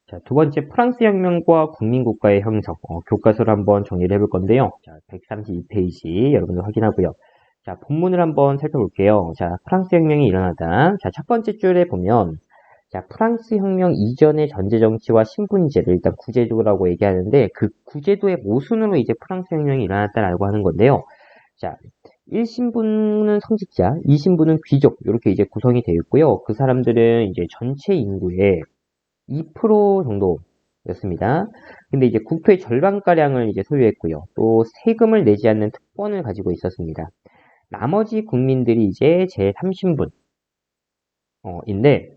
자, 두 번째 프랑스 혁명과 국민국가의 형성. 교과서를 한번 정리를 해볼 건데요. 자, 132페이지 여러분들 확인하고요. 자, 본문을 한번 살펴볼게요. 자, 프랑스 혁명이 일어나다. 자, 첫 번째 줄에 보면 자, 프랑스 혁명 이전의 전제 정치와 신분제를 일단 구제도라고 얘기하는데 그 구제도의 모순으로 이제 프랑스 혁명이 일어났다라고 하는 건데요. 자, 1신분은 성직자, 2신분은 귀족 이렇게 이제 구성이 되어 있고요. 그 사람들은 이제 전체 인구의 2% 정도였습니다. 근데 이제 국토의 절반가량을 이제 소유했고요. 또 세금을 내지 않는 특권을 가지고 있었습니다. 나머지 국민들이 이제 제3신분, 인데,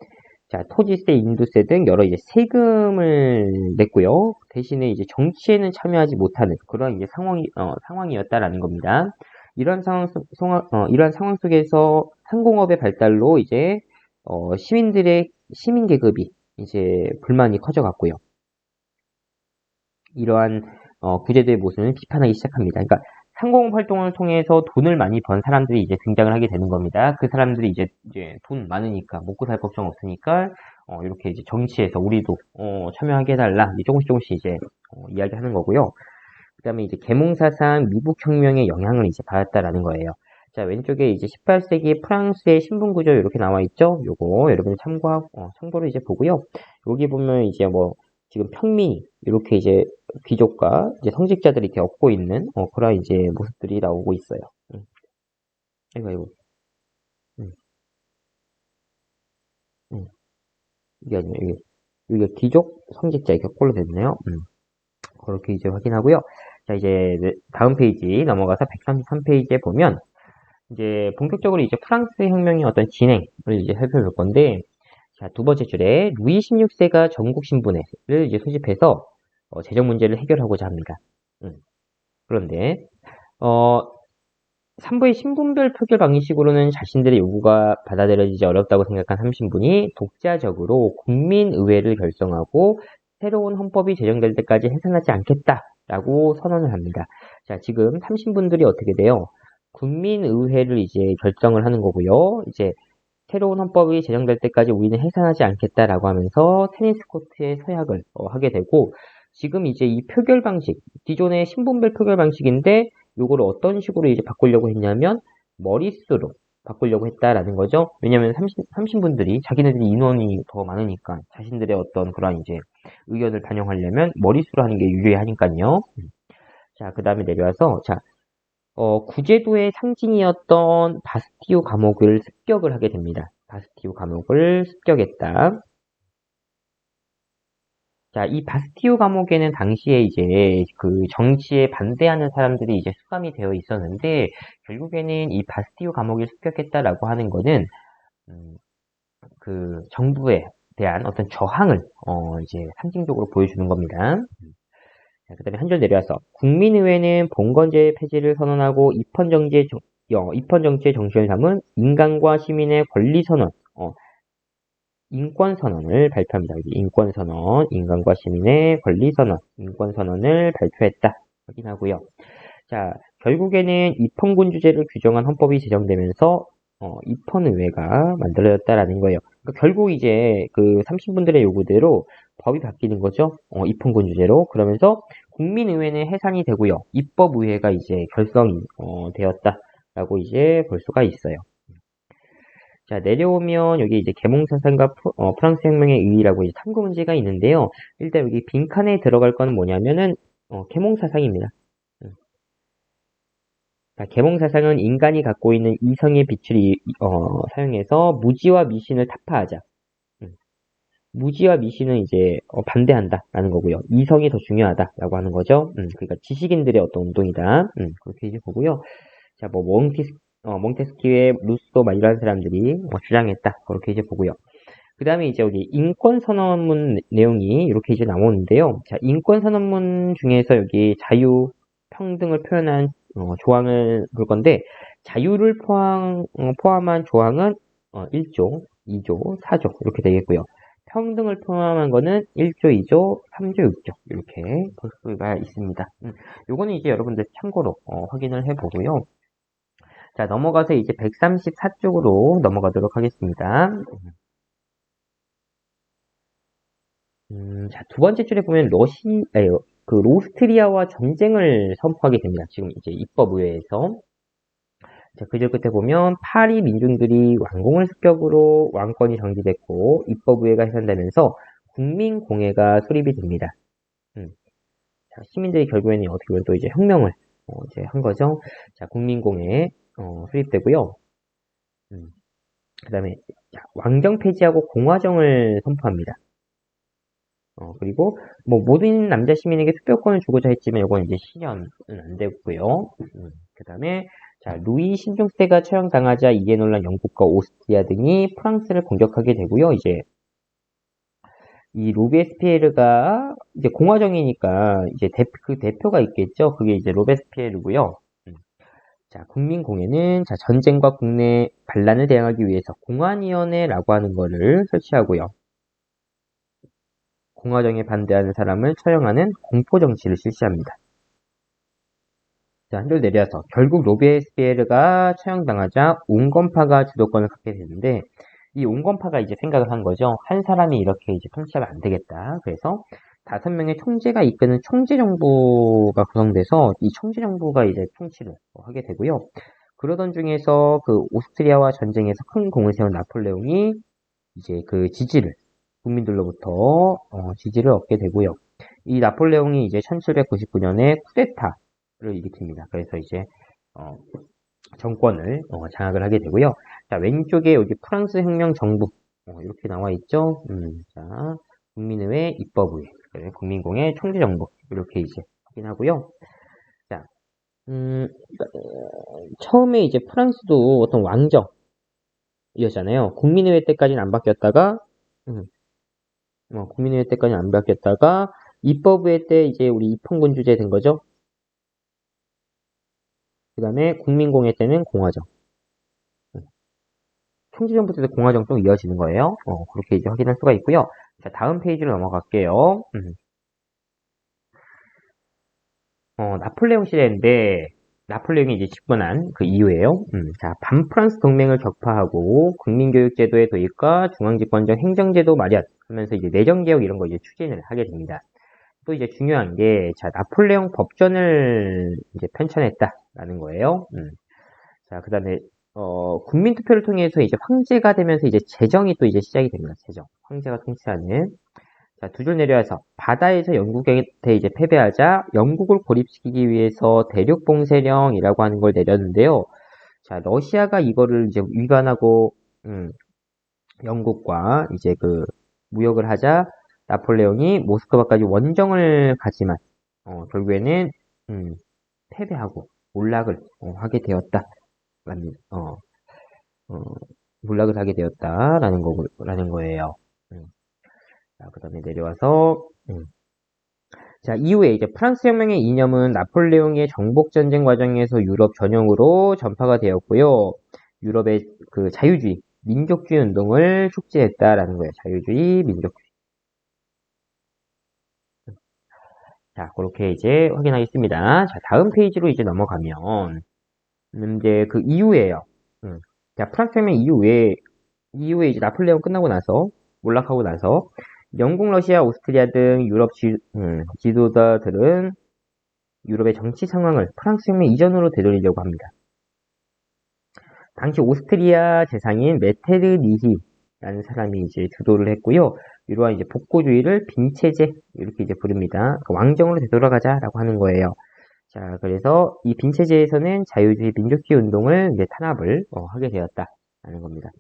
자, 토지세, 인도세 등 여러 이제 세금을 냈고요. 대신에 이제 정치에는 참여하지 못하는 그런 이제 상황이었다라는 겁니다. 이러한 상황 속에서 상공업의 발달로 이제, 시민 계급이 이제 불만이 커져갔고요. 이러한 구제도의 모습을 비판하기 시작합니다. 그러니까 상공업 활동을 통해서 돈을 많이 번 사람들이 이제 등장을 하게 되는 겁니다. 그 사람들이 이제 돈 많으니까 먹고 살 걱정 없으니까 이렇게 이제 정치에서 우리도 참여하게 해달라 조금씩 이제 이야기하는 거고요. 그다음에 이제 계몽사상 미국혁명의 영향을 이제 받았다라는 거예요. 자, 왼쪽에 이제 18세기 프랑스의 신분구조 이렇게 나와 있죠? 요거 여러분 참고로 이제 보고요. 여기 보면 이제 뭐 지금 평민이 이렇게 이제 귀족과 이제 성직자들이 이렇게 얻고 있는 그런 이제 모습들이 나오고 있어요. 아이고. 음, 음. 이게 아니에요. 이게 귀족, 성직자 이렇게 꼴로 됐네요. 그렇게 이제 확인하고요. 자, 이제 다음 페이지 넘어가서 133페이지에 보면 이제 본격적으로 이제 프랑스 혁명의 어떤 진행을 이제 살펴볼 건데, 자, 두 번째 줄에 루이 16세가 전국 신분을 이제 소집해서 재정 문제를 해결하고자 합니다. 그런데 3부의 신분별 표결 방식으로는 자신들의 요구가 받아들여지지 어렵다고 생각한 3신분이 독자적으로 국민의회를 결성하고 새로운 헌법이 제정될 때까지 해산하지 않겠다라고 선언을 합니다. 자, 지금 3신분들이 어떻게 돼요? 국민의회를 이제 결정을 하는 거고요. 이제 새로운 헌법이 제정될 때까지 우리는 해산하지 않겠다라고 하면서 테니스 코트에 서약을 하게 되고 지금 이제 이 표결 방식, 기존의 신분별 표결 방식인데 요거를 어떤 식으로 이제 바꾸려고 했냐면 머릿수로 바꾸려고 했다라는 거죠. 왜냐면 30분들이 자기네들이 인원이 더 많으니까 자신들의 어떤 그런 이제 의견을 반영하려면 머릿수로 하는 게 유리하니까요. 자, 그 다음에 내려와서 자, 구제도의 상징이었던 바스티유 감옥을 습격을 하게 됩니다. 바스티유 감옥을 습격했다. 자, 이 바스티유 감옥에는 당시에 이제 그 정치에 반대하는 사람들이 이제 수감이 되어 있었는데, 결국에는 이 바스티유 감옥을 습격했다라고 하는 거는, 그 정부에 대한 어떤 저항을, 이제 상징적으로 보여주는 겁니다. 그 다음에 한 줄 내려와서 국민의회는 봉건제 폐지를 선언하고 입헌정치의 정신을 담은 인간과 시민의 권리선언, 인권선언을 발표합니다. 여기 인권선언, 인간과 시민의 권리선언, 인권선언을 발표했다. 확인하고요. 자, 결국에는 입헌군주제를 규정한 헌법이 제정되면서 입헌의회가 만들어졌다라는 거예요. 그러니까 결국 이제 그 30분들의 요구대로 법이 바뀌는 거죠. 입헌군주제로. 그러면서 국민의회는 해산이 되고요. 입법의회가 이제 결성이 되었다라고 이제 볼 수가 있어요. 자, 내려오면 여기 이제 계몽사상과 프랑스 혁명의 의의라고 이제 탐구 문제가 있는데요. 일단 여기 빈칸에 들어갈 거는 뭐냐면은 계몽사상입니다. 자, 계몽사상은 인간이 갖고 있는 이성의 빛을 사용해서 무지와 미신을 타파하자. 무지와 미신은 이제 반대한다라는 거고요. 이성이 더 중요하다라고 하는 거죠. 그러니까 지식인들의 어떤 운동이다. 그렇게 이제 보고요. 자, 뭐 몽테스키에 루소 막 이런 사람들이 주장했다. 그렇게 이제 보고요. 그 다음에 이제 여기 인권선언문 내용이 이렇게 이제 나오는데요. 자, 인권선언문 중에서 여기 자유, 평등을 표현한 조항을 볼 건데, 자유를 포함한 조항은 1조, 2조, 4조 이렇게 되겠고요. 평등을 포함한 거는 1조, 2조, 3조, 6조 이렇게 볼 수가 있습니다. 요거는 이제 여러분들 참고로 확인을 해보고요. 자, 넘어가서 이제 134쪽으로 넘어가도록 하겠습니다. 자, 두 번째 줄에 보면 오스트리아와 전쟁을 선포하게 됩니다. 지금 이제 입법의회에서. 자, 그 줄 끝에 보면 파리 민중들이 왕공을 습격으로 왕권이 정지됐고 입법의회가 해산되면서 국민공회가 수립이 됩니다. 음, 자, 시민들이 결국에는 어떻게 보면 또 이제 혁명을 이제 한 거죠. 자, 국민공회 수립되고요. 그다음에 왕정 폐지하고 공화정을 선포합니다. 그리고 뭐 모든 남자 시민에게 투표권을 주고자 했지만 이건 이제 실현은 안 되고요. 그다음에 자, 루이 신중세가 처형당하자 이해 논란 영국과 오스트리아 등이 프랑스를 공격하게 되고요. 이제 이 로베스피에르가 이제 공화정이니까 이제 그 대표가 있겠죠. 그게 이제 로베스피에르고요. 자, 국민공회는 자, 전쟁과 국내 반란을 대응하기 위해서 공안위원회라고 하는 거를 설치하고요. 공화정에 반대하는 사람을 처형하는 공포정치를 실시합니다. 자, 한 줄 내려서 결국 로베스피에르가 처형당하자 온건파가 주도권을 갖게 되는데 이 온건파가 이제 생각을 한 거죠. 한 사람이 이렇게 이제 통치하면 안 되겠다. 그래서 5명의 총재가 이끄는 총재정부가 구성돼서 이 총재정부가 이제 통치를 하게 되고요. 그러던 중에서 그 오스트리아와 전쟁에서 큰 공을 세운 나폴레옹이 이제 그 지지를 국민들로부터 지지를 얻게 되고요. 이 나폴레옹이 이제 1799년에 쿠데타를 일으킵니다. 그래서 이제 정권을 장악을 하게 되고요. 자, 왼쪽에 여기 프랑스 혁명 정부 이렇게 나와 있죠. 자, 국민의회 입법의회, 국민공회 총재정부 이렇게 이제 확인하고요. 자, 처음에 이제 프랑스도 어떤 왕정이었잖아요. 국민의회 때까지는 안 바뀌었다가 국민의회 때까지는 안 바뀌었다가 입법의회 때 이제 우리 입헌군주제 된 거죠. 그 다음에 국민공회 때는 공화정. 총재정부 때도 공화정 또 이어지는 거예요. 그렇게 이제 확인할 수가 있고요. 자, 다음 페이지로 넘어갈게요. 나폴레옹 시대인데, 나폴레옹이 이제 집권한 그 이후에요. 자, 반프랑스 동맹을 격파하고 국민교육제도의 도입과 중앙집권적 행정제도 마련하면서 이제 내정개혁 이런 거 이제 추진을 하게 됩니다. 또 이제 중요한 게, 자, 나폴레옹 법전을 이제 편찬했다라는 거예요. 자, 그 다음에, 국민투표를 통해서 이제 황제가 되면서 이제 제정이 또 이제 시작이 됩니다. 제정. 황제가 통치하는. 자, 두 줄 내려와서 바다에서 영국한테 이제 패배하자 영국을 고립시키기 위해서 대륙봉쇄령이라고 하는 걸 내렸는데요. 자, 러시아가 이거를 이제 위반하고, 영국과 이제 그 무역을 하자 나폴레옹이 모스크바까지 원정을 가지만, 결국에는, 패배하고 몰락을 하게 되었다. 몰락을 하게 되었다라는 거예요. 자, 그 다음에 내려와서, 자, 이후에 이제 프랑스 혁명의 이념은 나폴레옹의 정복전쟁 과정에서 유럽 전역으로 전파가 되었고요. 유럽의 그 자유주의, 민족주의 운동을 축제했다라는 거예요. 자유주의, 민족주의. 자, 그렇게 이제 확인하겠습니다. 자, 다음 페이지로 이제 넘어가면, 이제 그 이후에요. 자, 프랑스 혁명 이후에 이제 나폴레옹 끝나고 나서, 몰락하고 나서, 영국, 러시아, 오스트리아 등 유럽 지도자들은 유럽의 정치 상황을 프랑스 혁명 이전으로 되돌리려고 합니다. 당시 오스트리아 재상인 메테르니히라는 사람이 이제 주도를 했고요. 이러한 이제 복고주의를 빈체제 이렇게 이제 부릅니다. 그러니까 왕정으로 되돌아가자라고 하는 거예요. 자, 그래서 이 빈체제에서는 자유주의, 민족주의 운동을 이제 탄압을 하게 되었다라는 겁니다.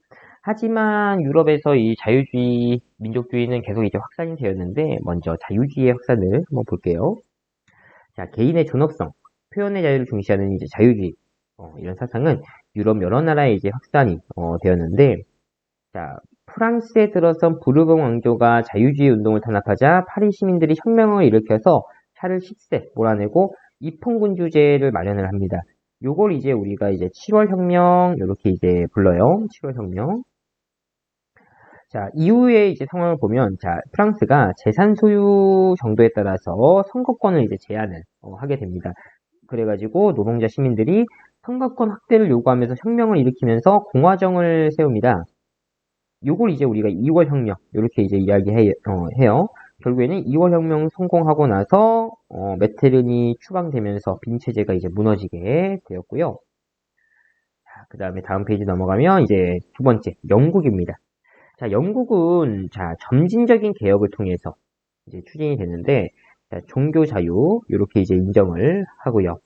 하지만 유럽에서 이 자유주의, 민족주의는 계속 이제 확산이 되었는데 먼저 자유주의의 확산을 한번 볼게요. 자, 개인의 존엄성, 표현의 자유를 중시하는 이제 자유주의 이런 사상은 유럽 여러 나라에 이제 확산이 되었는데, 자, 프랑스에 들어선 부르봉 왕조가 자유주의 운동을 탄압하자 파리 시민들이 혁명을 일으켜서 샤를 10세 몰아내고 입헌군주제를 마련을 합니다. 요걸 이제 우리가 이제 7월 혁명 이렇게 이제 불러요. 7월 혁명. 자, 이후에 이제 상황을 보면, 자, 프랑스가 재산 소유 정도에 따라서 선거권을 이제 제한을 하게 됩니다. 그래가지고 노동자 시민들이 선거권 확대를 요구하면서 혁명을 일으키면서 공화정을 세웁니다. 요걸 이제 우리가 2월 혁명, 이렇게 이제 이야기해요. 결국에는 2월 혁명 성공하고 나서 메테른이 추방되면서 빈 체제가 이제 무너지게 되었고요. 그 다음에 다음 페이지 넘어가면 이제 두 번째 영국입니다. 자, 영국은 자 점진적인 개혁을 통해서 이제 추진이 됐는데 자, 종교 자유 이렇게 이제 인정을 하고요.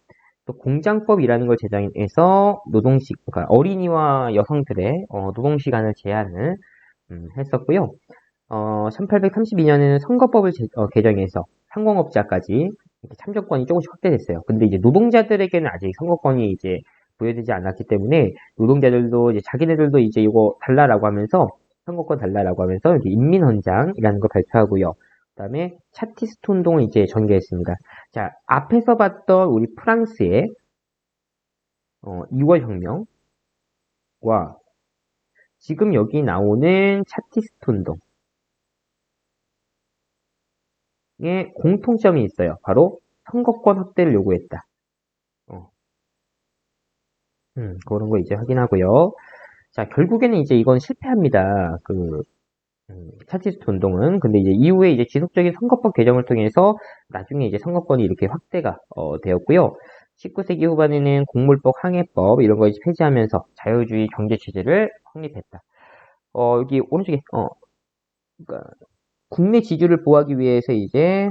또 공장법이라는 걸 제정해서 그러니까 어린이와 여성들의 노동 시간을 제한을 했었고요. 1832년에는 선거법을 개정해서 상공업자까지 이렇게 참정권이 조금씩 확대됐어요. 근데 이제 노동자들에게는 아직 선거권이 이제 부여되지 않았기 때문에 노동자들도 이제 자기네들도 이제 이거 달라라고 하면서 선거권 달라라고 하면서 이렇게 인민헌장이라는 걸 발표하고요. 그다음에 차티스트 운동을 이제 전개했습니다. 자, 앞에서 봤던 우리 프랑스의 2월 혁명과 지금 여기 나오는 차티스트 운동에 공통점이 있어요. 바로 선거권 확대를 요구했다. 그런 거 이제 확인하고요. 자, 결국에는 이제 이건 실패합니다. 차티스트 운동은. 근데 이제 이후에 이제 지속적인 선거법 개정을 통해서 나중에 이제 선거권이 이렇게 확대가 되었고요. 19세기 후반에는 공물법, 항해법 이런 거 이제 폐지하면서 자유주의 경제 체제를 확립했다. 여기 오른쪽에 그러니까 국내 지주를 보호하기 위해서 이제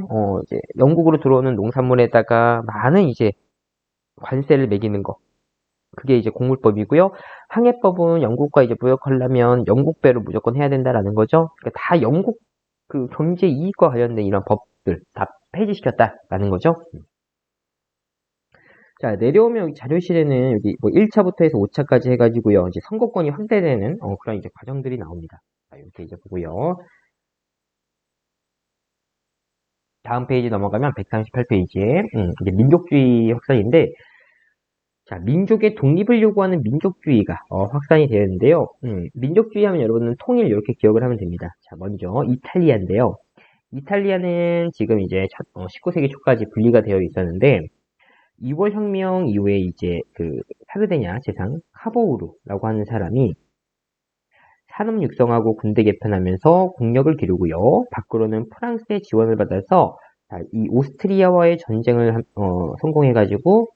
영국으로 들어오는 농산물에다가 많은 이제 관세를 매기는 거. 그게 이제 공물법이고요. 항해법은 영국과 이제 무역하려면 영국 배로 무조건 해야 된다라는 거죠. 그러니까 다 영국 그 경제 이익과 관련된 이런 법들 다 폐지시켰다라는 거죠. 자, 내려오면 여기 자료실에는 여기 뭐 1차부터 해서 5차까지 해가지고요. 이제 선거권이 확대되는 그런 이제 과정들이 나옵니다. 자, 이렇게 이제 보고요. 다음 페이지 넘어가면 138페이지에 이제 민족주의 확산인데 자, 민족의 독립을 요구하는 민족주의가 확산이 되었는데요. 민족주의 하면 여러분은 통일 이렇게 기억을 하면 됩니다. 자, 먼저 이탈리아인데요. 이탈리아는 지금 이제 19세기 초까지 분리가 되어 있었는데 2월 혁명 이후에 이제 그 사르데냐 제상 카보우르라고 하는 사람이 산업 육성하고 군대 개편하면서 국력을 기르고요. 밖으로는 프랑스의 지원을 받아서 이 오스트리아와의 전쟁을 성공해가지고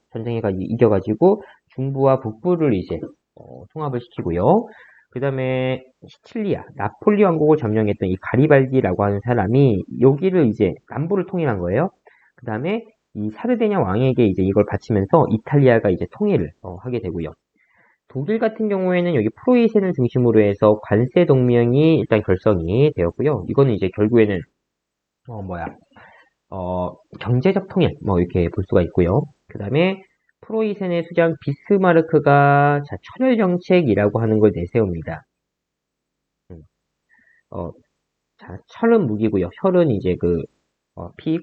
이겨가지고 중부와 북부를 이제 통합을 시키고요. 그 다음에 시칠리아, 나폴리 왕국을 점령했던 이 가리발디라고 하는 사람이 여기를 이제 남부를 통일한 거예요. 그 다음에 이 사르데냐 왕에게 이제 이걸 바치면서 이탈리아가 이제 통일을 하게 되고요. 독일 같은 경우에는 여기 프로이센을 중심으로 해서 관세 동맹이 일단 결성이 되었고요. 이거는 이제 결국에는 경제적 통일 뭐 이렇게 볼 수가 있고요. 그 다음에 프로이센의 수장 비스마르크가 철혈 정책이라고 하는 걸 내세웁니다. 철은 무기고요. 혈은 이제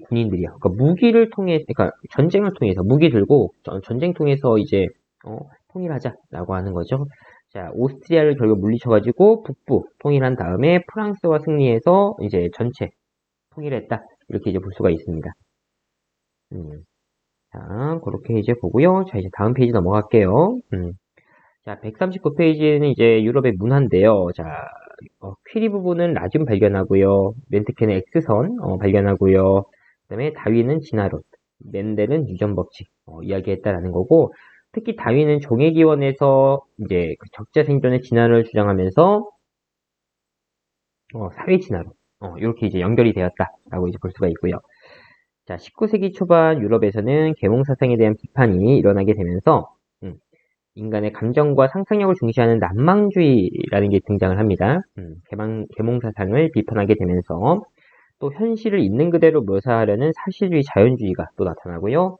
군인들이요. 그러니까 무기를 통해, 그러니까 전쟁을 통해서 무기 들고 전쟁 통해서 이제 통일하자라고 하는 거죠. 자, 오스트리아를 결국 물리쳐가지고 북부 통일한 다음에 프랑스와 승리해서 이제 전체 통일했다. 이렇게 이제 볼 수가 있습니다. 자, 그렇게 이제 보고요. 자, 이제 다음 페이지 넘어갈게요. 자, 139페이지는 이제 유럽의 문화인데요. 자, 퀴리 부분은 라듐 발견하고요. 멘트케는 X선 발견하고요. 그 다음에 다윈은 진화론, 멘델은 유전법칙 이야기했다라는 거고, 특히 다윈은 종의기원에서 이제 그 적자 생존의 진화를 주장하면서 사회 진화론 이렇게 이제 연결이 되었다라고 이제 볼 수가 있고요. 자, 19세기 초반 유럽에서는 계몽사상에 대한 비판이 일어나게 되면서 인간의 감정과 상상력을 중시하는 낭만주의라는 게 등장을 합니다. 계몽사상을 비판하게 되면서 또 현실을 있는 그대로 묘사하려는 사실주의 자연주의가 또 나타나고요.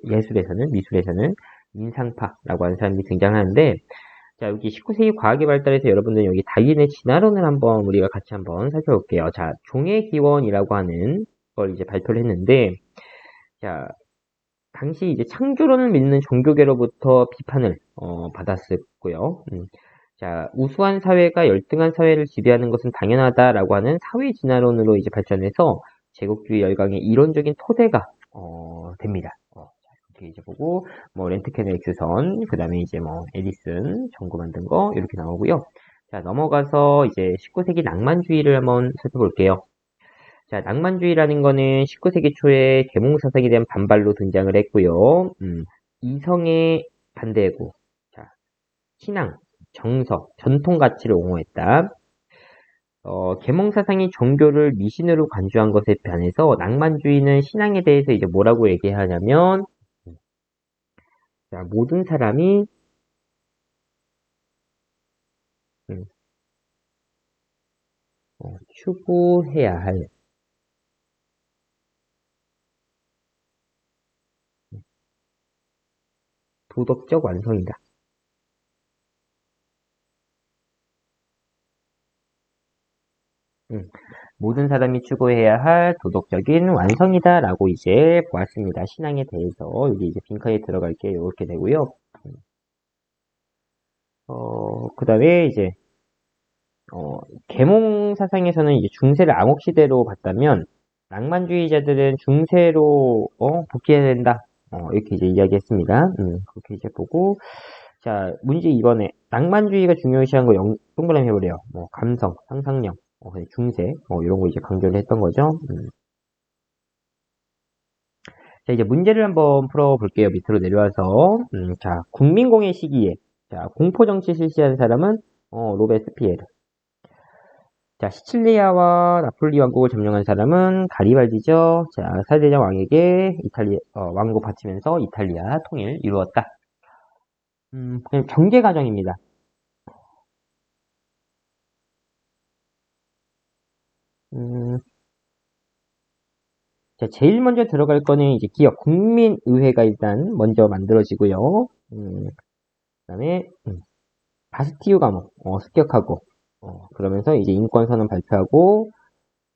미술에서는 인상파라고 하는 사람이 등장하는데 자, 여기 19세기 과학이 발달해서 여러분들 여기 다윈의 진화론을 한번 우리가 같이 한번 살펴볼게요. 자, 종의 기원이라고 하는 걸 이제 발표를 했는데 자, 당시 이제 창조론을 믿는 종교계로부터 비판을 받았었고요. 자, 우수한 사회가 열등한 사회를 지배하는 것은 당연하다라고 하는 사회 진화론으로 이제 발전해서 제국주의 열강의 이론적인 토대가 됩니다. 이렇게 이제 보고 렌트켄의 X선, 그 다음에 이제 에디슨 전구 만든 거 이렇게 나오고요. 자, 넘어가서 이제 19세기 낭만주의를 한번 살펴볼게요. 자, 낭만주의라는 거는 19세기 초에 계몽사상에 대한 반발로 등장을 했고요. 이성에 반대하고, 자, 신앙, 정서, 전통 가치를 옹호했다. 계몽사상이 종교를 미신으로 간주한 것에 반해서 낭만주의는 신앙에 대해서 이제 뭐라고 얘기하냐면, 자, 모든 사람이 음, 추구해야 할 도덕적 완성이다. 음, 모든 사람이 추구해야 할 도덕적인 완성이다라고 이제 보았습니다. 신앙에 대해서 여기 이제 빈칸에 들어갈게 이렇게 되고요. 그 다음에 이제 계몽 사상에서는 이제 중세를 암흑 시대로 봤다면 낭만주의자들은 중세로 복귀해야 된다. 이렇게 이제 이야기했습니다. 그렇게 이제 보고 자 문제 2번에 낭만주의가 중요시한 거 동그라미 해보래요. 뭐 감성, 상상력, 중세 이런 거 이제 강조를 했던 거죠. 자 이제 문제를 한번 풀어볼게요. 밑으로 내려와서 자 국민공의 시기에 자 공포 정치 실시한 사람은 로베스피에르. 자, 시칠리아와 나폴리 왕국을 점령한 사람은 가리발디죠. 자, 사대장 왕에게 왕국 바치면서 이탈리아 통일 이루었다. 그냥 경제 과정입니다. 음, 자, 제일 먼저 들어갈 거는 이제 기업, 국민의회가 일단 먼저 만들어지고요. 그다음에 바스티유 감옥 습격하고 그러면서 이제 인권선언 발표하고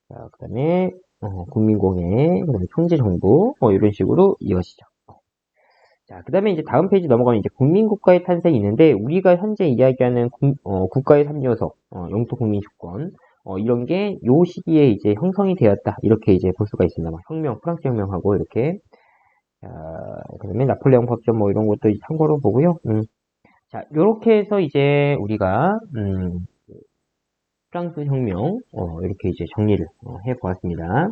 자, 그다음에 국민공회, 그다음에 총재정부 이런 식으로 이어지죠. 자, 그 다음에 이제 다음 페이지 넘어가면 이제 국민국가의 탄생이 있는데, 우리가 현재 이야기하는 국가의 3요소, 영토 국민주권, 이런 게 요 시기에 이제 형성이 되었다. 이렇게 이제 볼 수가 있습니다. 뭐 혁명, 프랑스 혁명하고 이렇게. 자, 그 다음에 나폴레옹 법전 뭐 이런 것도 참고로 보고요. 자, 요렇게 해서 이제 우리가, 프랑스 혁명, 이렇게 이제 정리를 해 보았습니다.